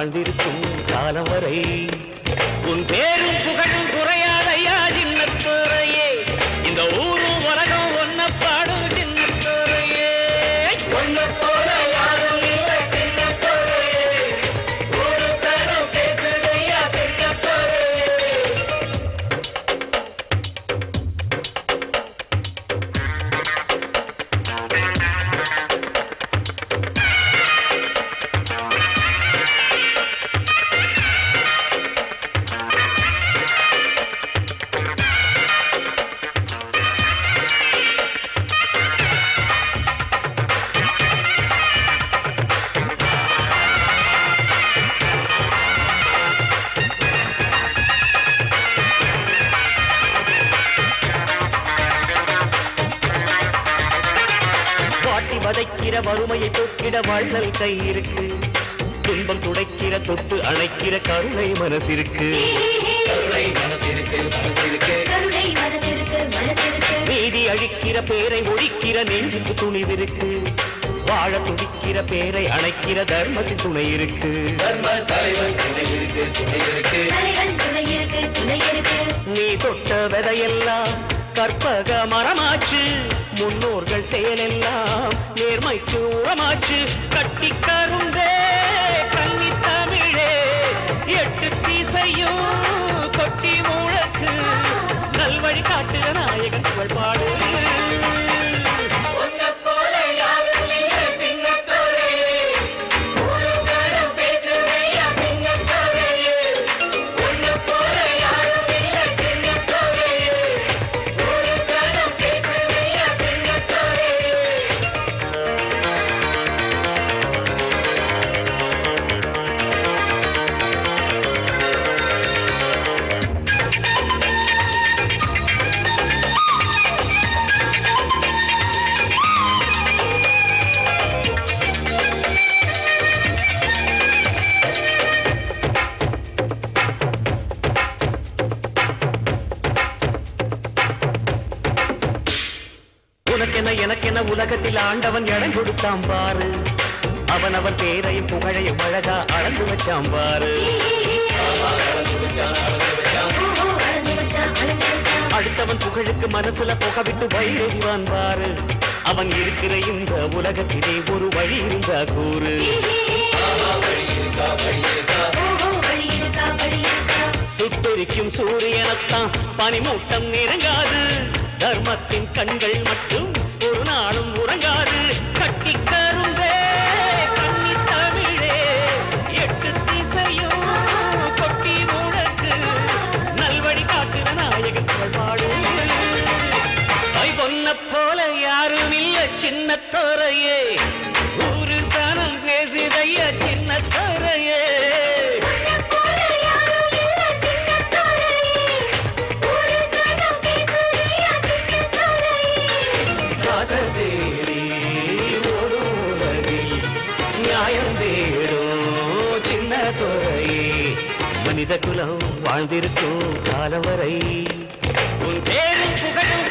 வாழ்ந்திருக்கும் காலம் வரை உன் பேரும் புகழும் குறையாதையா சின்னத்துறையே இந்த ஊரும் உலகம் ஒன்ன பாடும் சின்னத்துறையே ஒன்ன போல யாரும் இல்லை சின்னத்துறையே ஒரு சனம் பேசுதையா சின்னத்துறையே வதைக்கிற வறுமையை தொக்கிட வாழ்நல் கை இருக்கு துன்பம் துடைக்கிற தொட்டு அணைக்கிற கருணை மனசிருக்கு நீதி அழிக்கிற பேரை ஒழிக்கிற நெஞ்சுக்கு துணிவிருக்கு வாழ துடிக்கிற பேரை அணைக்கிற தர்மத்தின் துணை இருக்கு நீ தொட்ட விதையெல்லாம் கற்பக மரமாச்சு முன்னோர்கள் செயலெல்லாம் நேர்மைக்கு உரமாச்சு கட்டி கருந்தே கன்னி தமிழே எட்டு திசையும் கொட்டி முழக்கு நல்வழி காட்டுற நாயகன் புகழ் பாடு எனக்கென உலகத்தில் ஆண்டவன் இடம் கொடுத்தான் பாரு அவன் அவன் பேரையும் புகழையும் அழகா அளந்து வச்சான் பாரு அடுத்தவன் புகழுக்கு மனசுல புக விட்டு வயிறெறிவான் பாரு அவன் இருக்கிற இந்த உலகத்திலே ஒரு வழி இருந்தா கூறு சுட்டெரிக்கும் சூரியனத்தான் பனிமூட்டம் நெருங்காது தர்மத்தின் கண்கள் மட்டும் ஒரு நாளும் உறங்காது கட்டி கருந்தே கன்னி தமிழே எட்டு திசையும் கொட்டி முழக்கு நல்வழி காட்டுற நாயகன் புகழ் பாடு கை பொன்ன போல யாரும் இல்ல சின்ன தோரையே ஒரு சனம் பேசுதைய சின்ன தோரையே மனித குலம் வாழ்ந்திருக்கும் காலம் வரை உன் பேரும் புகழும்